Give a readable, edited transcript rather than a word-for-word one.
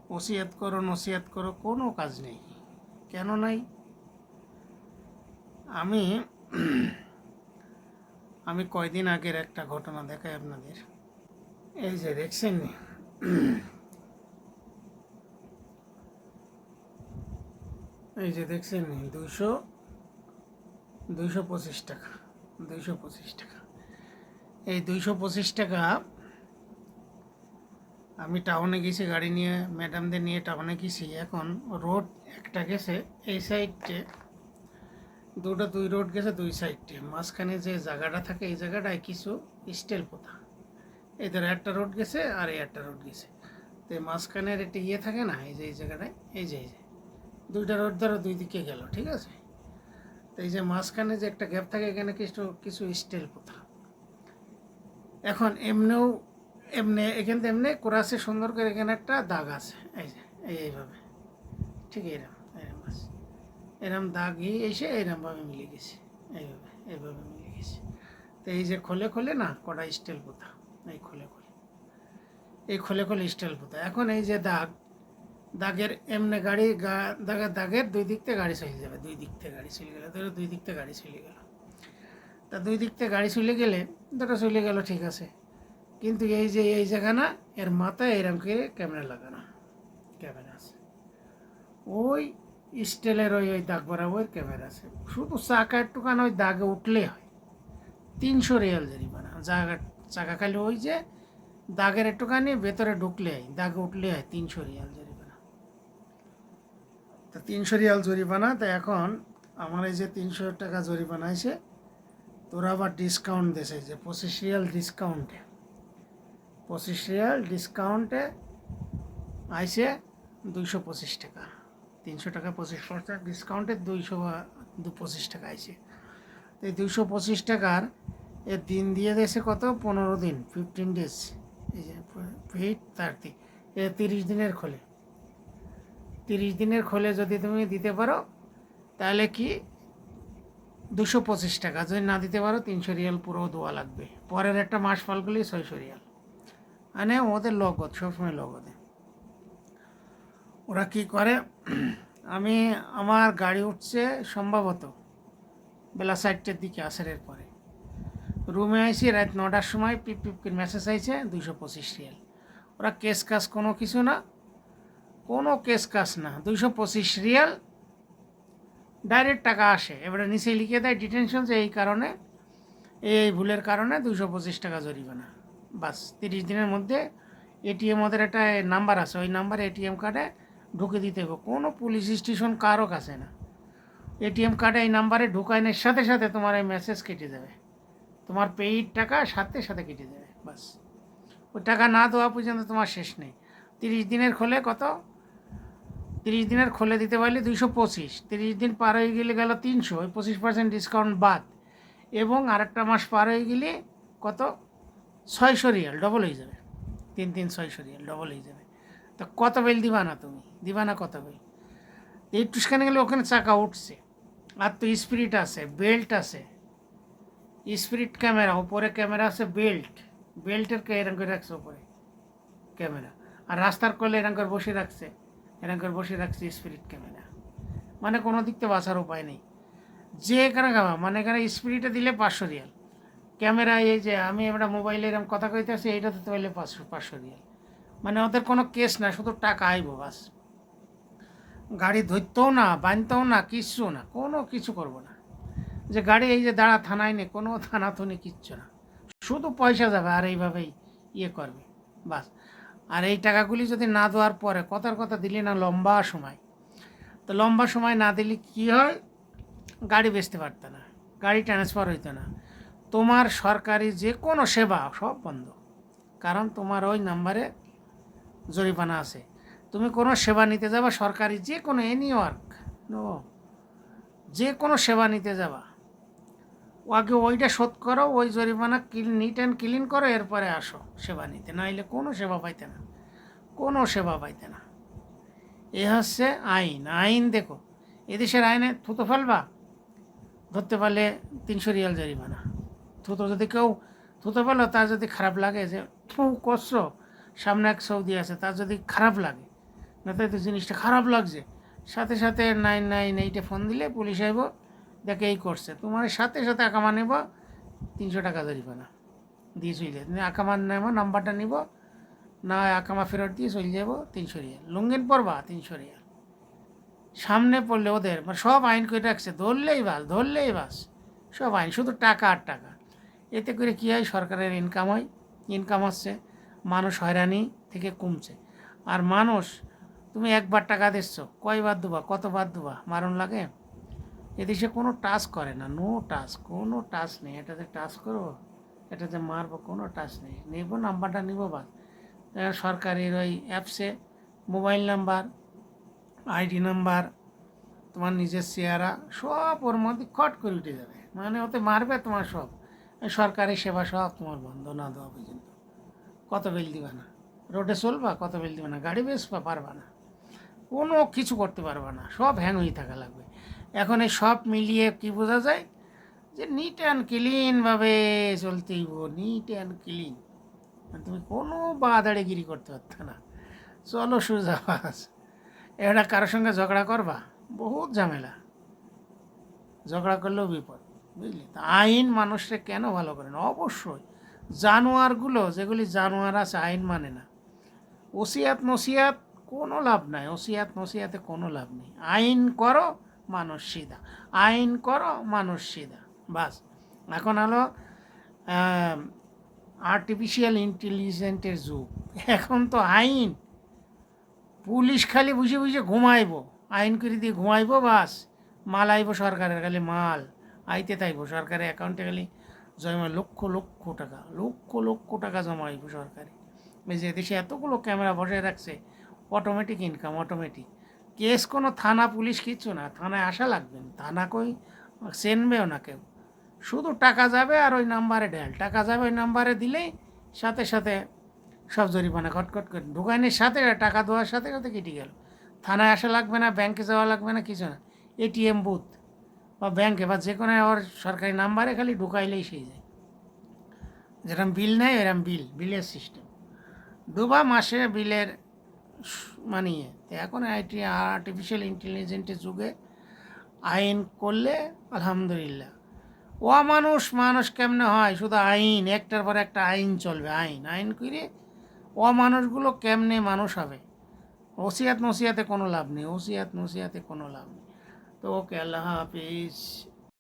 নসিহত করো, কোনো কাজ নেই। কেন নাই? আমি আমি কয়দিন আগের একটা ঘটনা দেখাই আপনাদের। এই যে দেখছেন, এই যে দেখছেন, 225 টাকা, 225 টাকা। এই 225 টাকা আমি টাউনে গেছি গাড়ি নিয়ে, ম্যাডামদের নিয়ে টাউনে গেছি। এখন রোড একটা গেছে এই সাইডে, দুই রোড গেছে দুই সাইডে, মাঝখানে যে জায়গাটা থাকে এই জায়গাটায় কিছু স্টিল পোতা। এই ধরো একটা রোড গেছে আর এই একটা রোড গেছে, তো মাঝখানের একটা থাকে না, এই যে এই জায়গাটায়, এই যে দুইটা রোড ধরো দুই দিকে গেল, ঠিক আছে। তো এই যে মাঝখানে যে একটা গ্যাপ থাকে, এখানে কিছু কিছু স্টিল পোতা। এখন এখান থেকে এমনি কোরাসে সুন্দর করে এখানে একটা দাগ আছে, এই যে এইভাবে, ঠিক এরম আছে, এরম দাগই এসে এরমভাবে মিলে গেছে, এইভাবে মিলে গেছে। তো এই যে খোলে না কটা স্টিল পোতা, এই খোলে স্টিল পোতা। এখন এই যে দাগের এমনি দাগের দুই দিক থেকে গাড়ি চলে যাবে, দুই দিক থেকে গাড়ি চলে গেলে, ধরো দুই দিক থেকে গাড়ি চলে গেল। তা দুই দিক থেকে গাড়ি চলে গেলে ধরো চলে গেল, ঠিক আছে। কিন্তু এই যে এই জায়গা না, এর মাথায় এরকম করে ক্যামেরা লাগানো, ক্যামেরা আছে, ওই স্টিলের ওই দাগ বরাবর ক্যামেরা আছে। শুধু চাকা একটুখানি ওই দাগে উঠলে হয় 300 রিয়াল জরিমানা। চাকা খালি ওই যে দাগের একটুখানি ভেতরে ঢুকলে হয়, দাগে উঠলে হয় 300 রিয়াল জরিমানা। তা 300 রিয়াল জরিমানা। তো এখন আমার এই যে 300 টাকা জরিমানা আছে, তোরা আবার ডিসকাউন্ট দেশে যে 25 রিয়াল ডিসকাউন্টে, 25 রিয়াল ডিসকাউন্টে আইসে 225 টাকা। 300 টাকা 25% ডিসকাউন্টে 225 টাকা আইসে। তো এই 225 টাকার এর দিন দিয়ে দিয়েছে কত, 15 দিন, 15 ডেজ। এই যে 30 এ 30 দিনের খোলে, 30 দিনের খোলে যদি তুমি দিতে পারো তাহলে কি 225 টাকা, যদি না দিতে পারো 300 রিয়াল পুরো দেওয়া লাগবে। পরের একটা মাস ফলগুলি 600 রিয়াল। মানে ওদের লগত, সবসময় লগতে। ওরা কি করে, আমার গাড়ি উঠছে সম্ভবত বেলা 4টের দিকে, আসরের পরে। রুমে আইসি রাত 9টার সময়, পিপ করে মেসেজ আইছে 225 রিয়াল। ওরা কেস কাজ কোনো কিছু না, কোনো কেস কাজ না, 225 রিয়াল ডাইরেক্ট টাকা আসে। এবারে নিচে লিখে দেয় ডিটেনশন, যে এই কারণে, এই ভুলের কারণে 225 টাকা জরিমানা। বাস 30 দিনের মধ্যে এটিএম ওদের একটা নাম্বার আছে, ওই নাম্বারে এটিএম কার্ডে ঢুকে দিতে হবে। কোনো পুলিশ স্টেশন কারও কাছে না, এটিএম কার্ডে এই নাম্বারে ঢুকাইনের সাথে সাথে তোমার এই মেসেজ কেটে যাবে, তোমার পেইড টাকা সাথে সাথে কেটে যাবে। বাস ওই টাকা না দেওয়া পর্যন্ত তোমার শেষ নেই। 30 দিনের খোলে কত, 30 দিনের খোলে দিতে পারলে 225, 30 দিন পার হয়ে গেলে গেল 300, ওই 25% ডিসকাউন্ট বাদ। এবং আরেকটা মাস পার হয়ে গেলে কত, 600 রিয়াল ডবল হয়ে যাবে, 600 রিয়াল ডবল হয়ে যাবে। তো কত বেল দিবা না, তুমি দিবা না কত বেল? একটুখানে গেলে ওখানে চাকা উঠছে, আর তো স্পিরিট আছে, বেল্ট আছে, স্পিরিট ক্যামেরা, উপরে ক্যামেরা আছে, বেল্টের এরকম করে রাখছে উপরে ক্যামেরা, আর রাস্তার কোলে এরকম করে বসে রাখছে স্পিরিট ক্যামেরা। মানে কোনো দিক থেকে বাঁচার উপায় নেই। যে এখানে খাওয়া, মানে এখানে স্পিরিটে দিলে 500 রিয়াল, ক্যামেরা এই যে আমি আমরা মোবাইলে এরকম কথা কইতে আসি, এইটা দিতে পারলে 500 রিয়াল। মানে ওদের কোনো কেস না, শুধু টাকা আইব বাস। গাড়ি ধরতেও না, বাঁধতেও না, কিচ্ছু না, কোনো কিছু করবো না। যে গাড়ি এই যে দাঁড়া থানায় নেই, কোনো থানাথুনি কিচ্ছু না, শুধু পয়সা যাবে আর এইভাবেই করবে বাস। আর এই টাকাগুলি যদি না দেওয়ার পরে, কথার কথা দিলে না লম্বা সময়, তো লম্বা সময় না দিলে কী হয়, গাড়ি বেচতে পারতো না, গাড়ি ট্রান্সফার হইতো না, তোমার সরকারি যে কোনো সেবা সব বন্ধ। কারণ তোমার ওই নাম্বারে জরিমানা আছে। তুমি কোনো সেবা নিতে যাবা, সরকারি যে কোনো এনি ওয়ার্ক, যে কোনো সেবা নিতে যাবা, আগে ওইটা শোধ করো, ওই জরিমানা নিট অ্যান্ড ক্লিন করো, এরপরে আসো সেবা নিতে, নাইলে কোনো সেবা পাইতে না, কোনো সেবা পাইতে না। এ হচ্ছে আইন। দেখো এদেশের আইনে থুতো ফেলবা, ধরতে পারলে 300 রিয়াল জরিমানা। যদি কেউ থুতো ফেলো, তার যদি খারাপ লাগে যে থু করছো, সামনে এক সৌদি আছে, তার যদি খারাপ লাগে, তাই তো জিনিসটা খারাপ লাগছে, সাথে সাথে 998-এ ফোন দিলে পুলিশ আইব, দেখে এই করছে, তোমার সাথে সাথে আকামা নেব, 300 টাকা জরিমানা দিয়ে চলে যায়। তুমি আকামা নেব, নাম্বারটা নিব, না হয় আকামা ফেরত দিয়ে চলে যাব, 300 রিয়াল। লুঙ্গিন পরবা, 300 রিয়াল। সামনে পড়লে ওদের মানে সব আইন করে রাখছে, ধরলেই বাস, ধরলেই বাস, সব আইন, শুধু টাকা আর টাকা। এতে করে কী হয়, সরকারের ইনকাম হয়, ইনকাম হচ্ছে, মানুষ হয়রানি থেকে কমছে। আর মানুষ, তুমি একবার টাকা দিচ্ছ, কয়বার দেবা, কতবার দেবা, মারণ লাগে। এদেশে কোনো টাচ করে না, নো টাচ, কোনো টাচ নেই, এটাতে টাচ করবো, এটাতে মারবো, কোনো টাচ নেই, নেবো নাম্বারটা নিব বাস। সরকারের ওই অ্যাপসে মোবাইল নাম্বার, আইডি নাম্বার, তোমার নিজের চেহারা সব ওর মধ্যে কট করে উঠে যাবে, মানে ওতে মারবে তোমার সব। সরকারি সেবা সব তোমার বন্ধ না দেওয়া পর্যন্ত। কত বিল দিবা না, রোডে চলবা, কত বিল দিবা না, গাড়ি বেচবা, পারবা না, কোনো কিছু করতে পারবা না, সব হ্যাং হয়ে থাকা লাগবে। এখন এই সব মিলিয়ে কি বোঝা যায়, যে নিট অ্যান্ড ক্লিনভাবে চলতেই, নিট অ্যান্ড ক্লিন, তুমি কোনো বাদাড়িগিরি করতে পারতো না, চলো সোজা বাস। এটা কারোর সঙ্গে ঝগড়া করবা, বহুত ঝামেলা, ঝগড়া করলেও বিপদ, বুঝলি। তা আইন মানুষকে কেন ভালো করে না? অবশ্যই জানোয়ারগুলো, যেগুলি জানোয়ার আছে, আইন মানে না, ওসিয়াত নসিয়াত কোনো লাভ নাই, ওসিয়াত নসিয়াতে কোনো লাভ নেই। আইন করো, মানুষ সিধা, আইন করো, মানুষ সিধা, বাস। এখন হলো আর্টিফিশিয়াল ইন্টেলিজেন্সের যুগ, এখন তো আইন, পুলিশ খালি বুঝে বুঝে ঘুমাইব, আইন করে দিয়ে ঘুমাইব, বাস। মাল আইব সরকারের, খালি মাল আইতে থাকবো, সরকারের অ্যাকাউন্টে খালি জমা লক্ষ লক্ষ টাকা, লক্ষ লক্ষ টাকা জমা আইব সরকারে। এই যে দেশে এতগুলো ক্যামেরা বসায় রাখছে, অটোমেটিক ইনকাম, অটোমেটিক কেস, কোনো থানা পুলিশ কিচ্ছু না, থানায় আসা লাগবে না, থানা কই চেনবেও না কেউ, শুধু টাকা যাবে আর ওই নাম্বারে ডেল, টাকা যাবে ওই নাম্বারে দিলেই সাথে সাথে সব জরিমানা খটখট করে ঢুকাইনের সাথে, টাকা দেওয়ার সাথে সাথে কেটে গেল। থানায় আসা লাগবে না, ব্যাংকে যাওয়া লাগবে না, কিছু না, এটিএম বুথ বা ব্যাংকে বা যে কোনো ওর সরকারি নাম্বারে খালি ঢুকাইলেই সেই যায়। যেরকম বিল নেয় এরকম বিলের সিস্টেম, দুবা মাসে বিলের মানিয়ে। তো এখন আর্টিফিশিয়াল ইন্টেলিজেন্সের যুগে আইন করলে আলহামদুলিল্লাহ। মানুষ কেমনে হয়, শুধু আইন, একটার পর একটা আইন চলবে, আইন আইন করে মানুষগুলো কেমনে মানুষ হবে। ওসিয়াত নসিয়াতে কোনো লাভ নেই, ওসিয়াত নসিয়াতে কোনো লাভ নেই। তো ওকে, আল্লাহ হাফিজ।